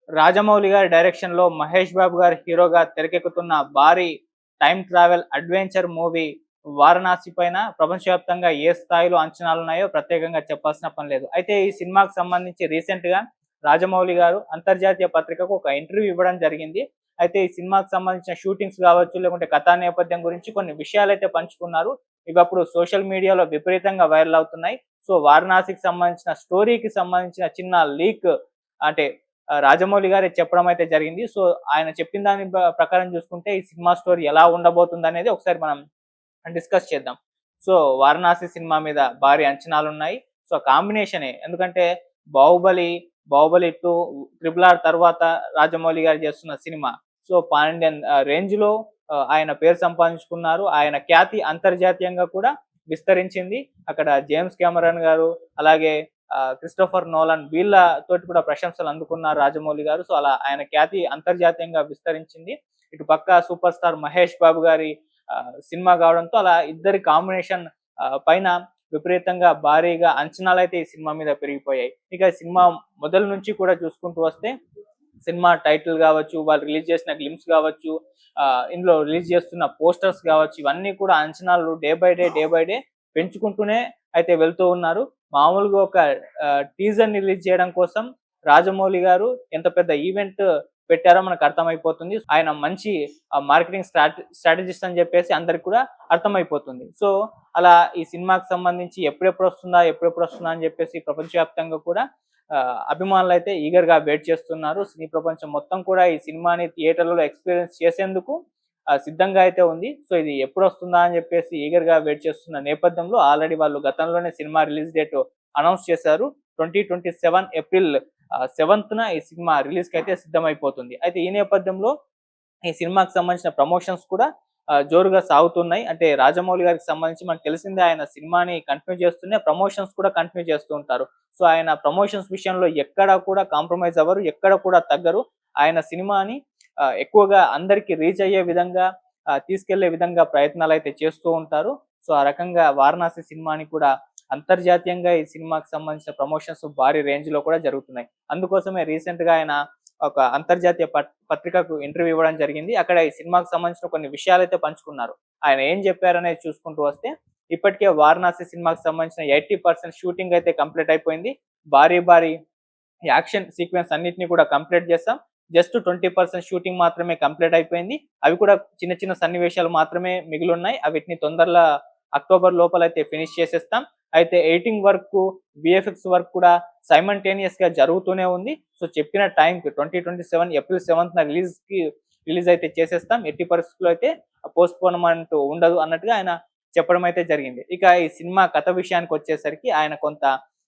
రాజమౌళి గారి డైరెక్షన్ లో మహేష్ బాబు గారి హీరోగా తెరకెక్కుతున్న భారీ time travel adventure movie Varanasi పైన ప్రపంచవ్యాప్తంగా ఏ స్థాయిలో అంచనాలు ఉన్నాయో ప్రత్యేకంగా చెప్పాల్సిన పని లేదు. అయితే ఈ సినిమాకు సంబంధించి రీసెంట్ గా రాజమౌళి గారు అంతర్జాతీయ పత్రికకు ఒక ఇంటర్వ్యూ ఇవ్వడం జరిగింది. అయితే ఈ సినిమాకు సంబంధించిన షూటింగ్స్ కావచ్చు, లేకుంటే కథా నేపథ్యం గురించి కొన్ని విషయాలైతే పంచుకున్నారు. ఇవి అప్పుడు సోషల్ మీడియాలో విపరీతంగా వైరల్ అవుతున్నాయి. సో వారణాసికి సంబంధించిన స్టోరీకి సంబంధించిన చిన్న లీక్ అంటే రాజమౌళి గారే చెప్పడం అయితే జరిగింది. సో ఆయన చెప్పిన దాని ప్రకారం చూసుకుంటే ఈ సినిమా స్టోరీ ఎలా ఉండబోతుంది అనేది ఒకసారి మనం డిస్కస్ చేద్దాం. సో 'వారణాసి' సినిమా మీద భారీ అంచనాలున్నాయి. సో కాంబినేషనే ఎందుకంటే 'బాహుబలి 2', 'ట్రిపుల్ ఆర్' తర్వాత రాజమౌళి గారు చేస్తున్న సినిమా. సో పాన్ ఇండియన్ రేంజ్‌లో ఆయన పేరు సంపాదించుకున్నారు. ఆయన ఖ్యాతి అంతర్జాతీయంగా కూడా విస్తరించింది. అక్కడ జేమ్స్ కెమెరాన్ గారు, అలాగే క్రిస్టోఫర్ నోలన్ వీళ్ళతోటి కూడా ప్రశంసలు అందుకున్నారు రాజమౌళి గారు. సో అలా ఆయన ఖ్యాతి అంతర్జాతీయంగా విస్తరించింది. ఇటు పక్క సూపర్ స్టార్ మహేష్ బాబు గారి సినిమా కావడంతో అలా ఇద్దరి కాంబినేషన్ పైన విపరీతంగా భారీగా అంచనాలైతే ఈ సినిమా మీద పెరిగిపోయాయి. ఇక సినిమా మొదలు నుంచి కూడా చూసుకుంటూ వస్తే సినిమా టైటిల్ కావచ్చు, వాళ్ళు రిలీజ్ చేసిన గ్లిమ్స్ కావచ్చు, ఇందులో రిలీజ్ చేస్తున్న పోస్టర్స్ కావచ్చు, ఇవన్నీ కూడా అంచనాలు డే బై డే పెంచుకుంటూనే అయితే వెళ్తూ ఉన్నారు. మామూలుగా ఒక టీజర్ ని రిలీజ్ చేయడం కోసం రాజమౌళి గారు ఎంత పెద్ద ఈవెంట్ పెట్టారో మనకు అర్థమైపోతుంది. ఆయన మంచి మార్కెటింగ్ స్ట్రాటజిస్ట్ అని చెప్పేసి అందరికి కూడా అర్థమైపోతుంది. సో అలా ఈ సినిమాకి సంబంధించి ఎప్పుడెప్పుడు వస్తుందా అని చెప్పేసి ప్రపంచవ్యాప్తంగా కూడా అభిమానులు అయితే ఈగర్ గా వెయిట్ చేస్తున్నారు. సినీ ప్రపంచం మొత్తం కూడా ఈ సినిమాని థియేటర్లలో ఎక్స్పీరియన్స్ చేసేందుకు సిద్ధంగా అయితే ఉంది. సో ఇది ఎప్పుడు వస్తుందా అని చెప్పేసి ఈగర్ గా వెయిట్ చేస్తున్న నేపథ్యంలో ఆల్రెడీ వాళ్ళు గతంలోనే సినిమా రిలీజ్ డేట్ అనౌన్స్ చేశారు. 2027 ఏప్రిల్ 7న ఈ సినిమా రిలీజ్ కి అయితే సిద్ధమైపోతుంది. అయితే ఈ నేపథ్యంలో ఈ సినిమాకి సంబంధించిన ప్రమోషన్స్ కూడా జోరుగా సాగుతున్నాయి. అంటే రాజమౌళి గారికి సంబంధించి మనకు తెలిసిందే, ఆయన సినిమాని కంటిన్యూ చేస్తూనే ప్రమోషన్స్ కూడా కంటిన్యూ చేస్తూ ఉంటారు. సో ఆయన ప్రమోషన్స్ విషయంలో ఎక్కడ కూడా కాంప్రమైజ్ అవ్వరు, ఎక్కడ కూడా తగ్గరు. ఆయన సినిమాని ఎక్కువగా అందరికి రీచ్ అయ్యే విధంగా తీసుకెళ్లే విధంగా ప్రయత్నాలు అయితే చేస్తూ ఉంటారు. సో ఆ రకంగా వారణాసి సినిమాని కూడా అంతర్జాతీయంగా ఈ సినిమాకి సంబంధించిన ప్రమోషన్స్ భారీ రేంజ్ లో కూడా జరుగుతున్నాయి. అందుకోసమే రీసెంట్ గా ఆయన ఒక అంతర్జాతీయ పత్రికకు ఇంటర్వ్యూ ఇవ్వడం జరిగింది. అక్కడ ఈ సినిమాకి సంబంధించిన కొన్ని విషయాలైతే పంచుకున్నారు. ఆయన ఏం చెప్పారనేది చూసుకుంటూ వస్తే, ఇప్పటికే వారణాసి సినిమాకి సంబంధించిన 80% షూటింగ్ అయితే కంప్లీట్ అయిపోయింది. భారీ యాక్షన్ సీక్వెన్స్ అన్నిటిని కూడా కంప్లీట్ చేస్తాం. జస్ట్ 20% షూటింగ్ మాత్రమే కంప్లీట్ అయిపోయింది. అవి కూడా చిన్న సన్నివేశాలు మాత్రమే మిగిలిన్నాయి. వీటిని తొందరలో అక్టోబర్ లోపల అయితే ఫినిష్ చేసేస్తాం. అయితే ఎడిటింగ్ వర్క్, విఎఫ్ఎక్స్ వర్క్ కూడా సైమల్టేనియస్ గా జరుగుతూనే ఉంది. సో చెప్పిన టైంకి 2027 ఏప్రిల్ 7న రిలీజ్ అయితే చేసేస్తాం. ఎట్టి పరిస్థితుల్లో అయితే పోస్ట్ పోన్మెంట్ ఉండదు అన్నట్టుగా ఆయన చెప్పడం అయితే జరిగింది. ఇక ఈ సినిమా కథ విషయానికి వచ్చేసరికి ఆయన కొంత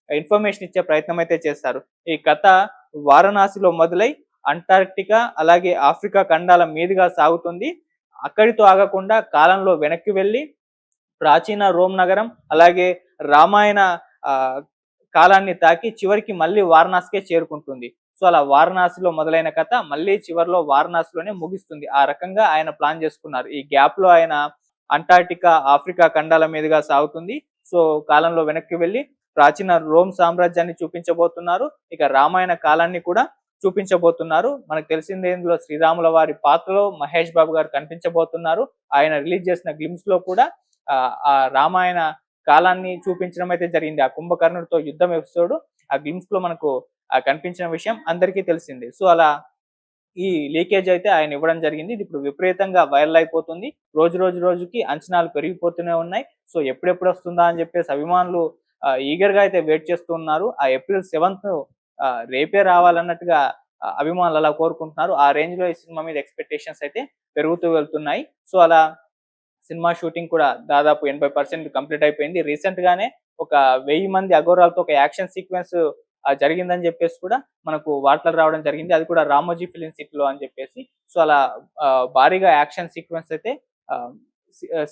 ఇన్ఫర్మేషన్ ఇచ్చే ప్రయత్నం అయితే చేస్తారు. ఈ కథ వారణాసిలో మొదలై అంటార్క్టికా అలాగే ఆఫ్రికా ఖండాల మీదుగా సాగుతుంది. అక్కడితో ఆగకుండా కాలంలో వెనక్కి వెళ్ళి ప్రాచీన రోమ్ నగరం అలాగే రామాయణ కాలాన్ని తాకి చివరికి మళ్ళీ వారణాసికే చేరుకుంటుంది. సో అలా వారణాసిలో మొదలైన కథ మళ్ళీ చివరిలో వారణాసిలోనే ముగిస్తుంది. ఆ రకంగా ఆయన ప్లాన్ చేసుకున్నారు. ఈ గ్యాప్ లో ఆయన అంటార్క్టికా, ఆఫ్రికా ఖండాల మీదుగా సాగుతుంది. సో కాలంలో వెనక్కి వెళ్ళి ప్రాచీన రోమ్ సామ్రాజ్యాన్ని చూపించబోతున్నారు. ఇక రామాయణ కాలాన్ని కూడా చూపించబోతున్నారు. మనకు తెలిసిందే, ఇందులో శ్రీరాముల వారి పాత్రలో మహేష్ బాబు గారు కనిపించబోతున్నారు. ఆయన రిలీజ్ చేసిన గ్లిమ్స్ లో కూడా ఆ రామాయణ కాలాన్ని చూపించడం అయితే జరిగింది. ఆ కుంభకర్ణుడితో యుద్ధం ఎపిసోడ్ ఆ గ్లిమ్స్ లో మనకు కనిపించిన విషయం అందరికీ తెలిసింది. సో అలా ఈ లీకేజ్ అయితే ఆయన ఇవ్వడం జరిగింది. ఇది ఇప్పుడు విపరీతంగా వైరల్ అయిపోతుంది. రోజుకి అంచనాలు పెరిగిపోతూనే ఉన్నాయి. సో ఎప్పుడెప్పుడు వస్తుందా అని చెప్పేసి అభిమానులు ఈగర్ గా అయితే వెయిట్ చేస్తూ ఉన్నారు. ఆ ఏప్రిల్ 7th రేపే రావాలన్నట్టుగా అభిమానులు అలా కోరుకుంటున్నారు. ఆ రేంజ్ లో ఈ సినిమా మీద ఎక్స్పెక్టేషన్స్ అయితే పెరుగుతూ వెళ్తున్నాయి. సో అలా సినిమా షూటింగ్ కూడా దాదాపు 80% కంప్లీట్ అయిపోయింది. రీసెంట్ గానే ఒక 1000 మంది అఘోరాలతో ఒక యాక్షన్ సీక్వెన్స్ జరిగిందని చెప్పేసి కూడా మనకు వార్తలు రావడం జరిగింది. అది కూడా రామోజీ ఫిలిం సిటీలో అని చెప్పేసి. సో అలా భారీగా యాక్షన్ సీక్వెన్స్ అయితే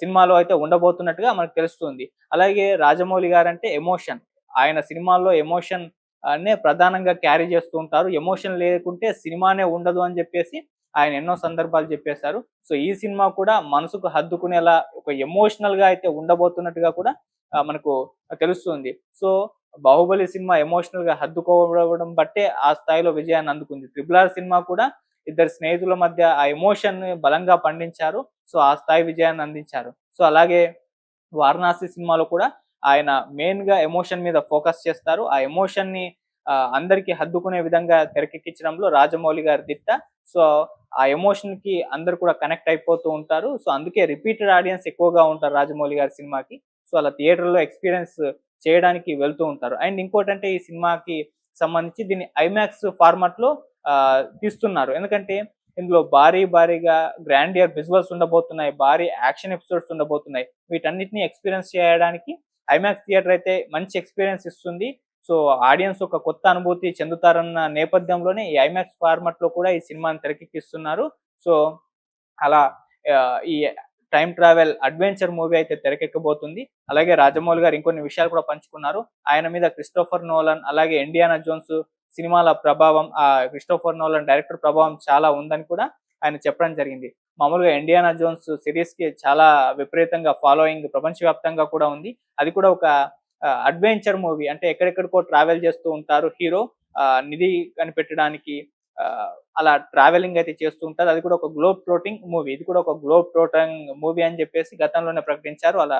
సినిమాలో అయితే ఉండబోతున్నట్టుగా మనకు తెలుస్తుంది. అలాగే రాజమౌళి గారంటే ఎమోషన్, ఆయన సినిమాల్లో ఎమోషన్ నే ప్రధానంగా క్యారీ చేస్తూ ఉంటారు. ఎమోషన్ లేకుంటే సినిమానే ఉండదు అని చెప్పేసి ఆయన ఎన్నో సందర్భాలు చెప్పేశారు. సో ఈ సినిమా కూడా మనసుకు హద్దుకునేలా ఒక ఎమోషనల్ గా అయితే ఉండబోతున్నట్టుగా కూడా మనకు తెలుస్తుంది. సో బాహుబలి సినిమా ఎమోషనల్ గా హత్తుకోవడం బట్టే ఆ స్థాయిలో విజయాన్ని అందుకుంది. ట్రిపుల్ ఆర్ సినిమా కూడా ఇద్దరు స్నేహితుల మధ్య ఆ ఎమోషన్ బలంగా పండించారు. సో ఆ స్థాయి విజయాన్ని అందించారు. సో అలాగే వారణాసి సినిమాలో కూడా ఆయన మెయిన్‌గా ఎమోషన్ మీద ఫోకస్ చేస్తారు. ఆ ఎమోషన్‌ని అందరికి హద్దుకునే విధంగా తెరకెక్కించడంలో రాజమౌళి గారి దిట్ట. సో, ఆ ఎమోషన్‌కి అందరూ కూడా కనెక్ట్ అయిపోతూ ఉంటారు. సో, అందుకే రిపీటెడ్ ఆడియన్స్ ఎక్కువగా ఉంటారు రాజమౌళి గారి సినిమాకి. సో, అలా థియేటర్‌లో ఎక్స్‌పీరియన్స్ చేయడానికి వెళ్తూ ఉంటారు. అండ్ ఇంకోటంటే ఈ సినిమాకి సంబంధించి దీన్ని ఐమాక్స్ ఫార్మాట్‌లో తీస్తున్నారు. ఎందుకంటే ఇందులో భారీగా గ్రాండియర్ విజువల్స్ ఉండబోతున్నాయి. భారీ యాక్షన్ ఎపిసోడ్స్ ఉండబోతున్నాయి. వీటన్నిటిని ఎక్స్‌పీరియన్స్ చేయడానికి ఐమాక్స్ థియేటర్ అయితే మంచి ఎక్స్‌పీరియన్స్ ఇస్తుంది. సో, ఆడియన్స్ ఒక కొత్త అనుభూతి చెందుతారన్న నేపథ్యంలోనే ఈ ఐమాక్స్ ఫార్మాట్‌లో కూడా ఈ సినిమాని తెరకెక్కిస్తున్నారు. సో, అలా ఈ టైమ్ ట్రావెల్ అడ్వెంచర్ మూవీ అయితే తెరకెక్కబోతుంది. అలాగే రాజమౌళి గారు ఇంకొన్ని విషయాలు కూడా పంచుకున్నారు. ఆయన మీద క్రిస్టోఫర్ నోలన్ అలాగే ఇండియానా జోన్స్ సినిమాల ప్రభావం క్రిస్టోఫర్ నోలన్ డైరెక్టర్ ప్రభావం చాలా ఉందని కూడా ఆయన చెప్పడం జరిగింది. మామూలుగా ఇండియానా జోన్స్ సీరీస్‌కి చాలా విపరీతంగా ఫాలోయింగ్ ప్రపంచవ్యాప్తంగా కూడా ఉంది. అది కూడా ఒక అడ్వెంచర్ మూవీ. అంటే ఎక్కడెక్కడికో ట్రావెల్ చేస్తూ ఉంటారు హీరో. నిధి కనిపెట్టడానికి అలా ట్రావెలింగ్ అయితే చేస్తూ ఉంటారు. అది కూడా ఒక గ్లోబ్ ట్రోటింగ్ మూవీ. ఇది కూడా ఒక గ్లోబ్ ట్రోటింగ్ మూవీ అని చెప్పేసి గతంలోనే ప్రకటించారు. అలా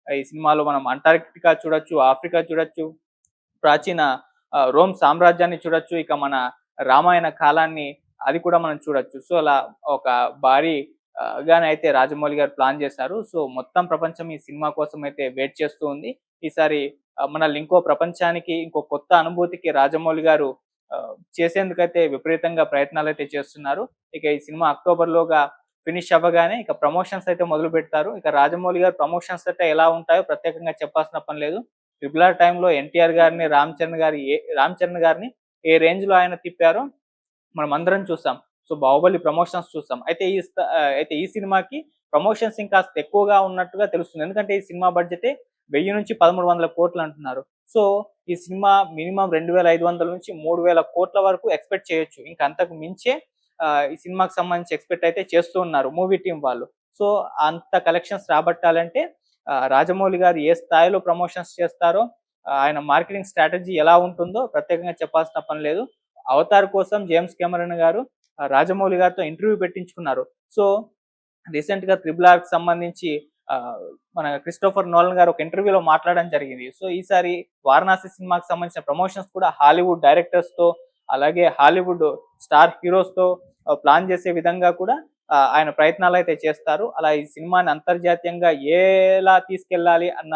ఈ సినిమాలో మనం అంటార్క్టికా చూడొచ్చు, ఆఫ్రికా చూడొచ్చు, ప్రాచీన రోమ్ సామ్రాజ్యాన్ని చూడొచ్చు. ఇక మన రామాయణ కాలాన్ని అది కూడా మనం చూడొచ్చు. సో, అలా ఒక భారీ గానైతే రాజమౌళి గారు ప్లాన్ చేశారు. సో, మొత్తం ప్రపంచం ఈ సినిమా కోసం అయితే వెయిట్ చేస్తూ ఉంది. ఈసారి మనల్ని ఇంకో ప్రపంచానికి, ఇంకో కొత్త అనుభూతికి రాజమౌళి గారు చేసేందుకైతే విపరీతంగా ప్రయత్నాలైతే చేస్తున్నారు. ఇక ఈ సినిమా అక్టోబర్‌లోగా ఫినిష్ అవ్వగానే ఇక ప్రమోషన్స్ అయితే మొదలుపెడతారు. ఇక రాజమౌళి గారి ప్రమోషన్స్ అయితే ఎలా ఉంటాయో ప్రత్యేకంగా చెప్పాల్సిన పని లేదు. ట్రిపుల్ ఆర్ టైమ్‌లో ఎన్టీఆర్ గారిని, రామ్ చరణ్ గారిని ఏ రేంజ్‌లో ఆయన తిప్పారో మనమందరం చూసాం. సో, 'బాహుబలి' ప్రమోషన్స్ చూసాం. అయితే ఈ సినిమాకి ప్రమోషన్స్ ఇంకాస్త ఎక్కువగా ఉన్నట్టుగా తెలుస్తుంది. ఎందుకంటే ఈ సినిమా బడ్జెటే 1000-1300 అంటున్నారు. సో, ఈ సినిమా మినిమమ్ 2500-3000 వరకు ఎక్స్‌పెక్ట్ చేయొచ్చు. ఇంక అంతకు మించే ఈ సినిమాకి సంబంధించి ఎక్స్‌పెక్ట్ అయితే చేస్తూ ఉన్నారు మూవీ టీమ్ వాళ్ళు. సో, అంత కలెక్షన్స్ రాబట్టాలంటే రాజమౌళి గారు ఏ స్థాయిలో ప్రమోషన్స్ చేస్తారో, ఆయన మార్కెటింగ్ స్ట్రాటజీ ఎలా ఉంటుందో ప్రత్యేకంగా చెప్పాల్సిన పని లేదు. 'అవతార్' కోసం జేమ్స్ కెమెరన్ గారు రాజమౌళి గారితో ఇంటర్వ్యూ పెట్టించుకున్నారు. సో, రీసెంట్‌గా 'త్రిబుల్ ఆర్'కి సంబంధించి మన క్రిస్టోఫర్ నోలన్ గారు ఒక ఇంటర్వ్యూలో మాట్లాడడం జరిగింది. సో, ఈసారి 'వారణాసి' సినిమాకి సంబంధించిన ప్రమోషన్స్ కూడా హాలీవుడ్ డైరెక్టర్స్‌తో అలాగే హాలీవుడ్ స్టార్ హీరోస్‌తో ప్లాన్ చేసే విధంగా కూడా ఆయన ప్రయత్నాలైతే చేస్తారు. అలా ఈ సినిమాని అంతర్జాతీయంగా ఎలా తీసుకెళ్ళాలి అన్న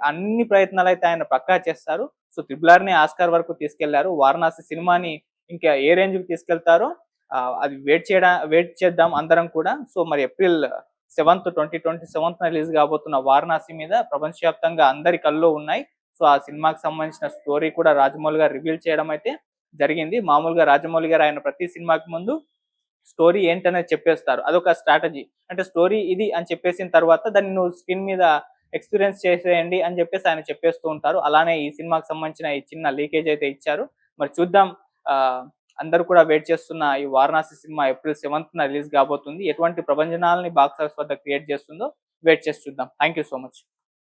అన్ని ప్రయత్నాలైతే ఆయన పక్కా చేస్తారు. సో, 'త్రిబుల్ ఆర్'ని ఆస్కార్ వరకు తీసుకెళ్లారు. 'వారణాసి' సినిమాని ఇంకా ఏ రేంజ్‌కి తీసుకెళ్తారో అది వెయిట్ చేద్దాం అందరం కూడా. సో, మరి ఏప్రిల్ 7th 2027 రిలీజ్ కాబోతున్న 'వారణాసి' మీద ప్రపంచవ్యాప్తంగా అందరి కళ్ళు ఉన్నాయి. సో, ఆ సినిమాకి సంబంధించిన స్టోరీ కూడా రాజమౌళి గారు రివీల్ చేయడం అయితే జరిగింది. మామూలుగా రాజమౌళి గారు ఆయన ప్రతి సినిమాకి ముందు స్టోరీ ఏంటనేది చెప్పేస్తారు. అదొక స్ట్రాటజీ. అంటే స్టోరీ ఇది అని చెప్పేసిన తర్వాత దాన్ని నువ్వు స్క్రీన్ మీద ఎక్స్‌పీరియన్స్ చేసేయండి అని చెప్పేసి ఆయన చెప్పేస్తూ ఉంటారు. అలానే ఈ సినిమాకి సంబంధించిన ఈ చిన్న లీకేజ్ అయితే ఇచ్చారు. మరి చూద్దాం. ఆహ్, అందరూ కూడా వెయిట్ చేస్తున్న ఈ 'Varanasi' cinema April 7th release కాబోతుంది. ఎటువంటి ప్రభంజనాల్ని బాక్స్ ఆఫీస్ వద్ద క్రియేట్ చేస్తుందో వెయిట్ చేసి చూద్దాం. Thank you so much.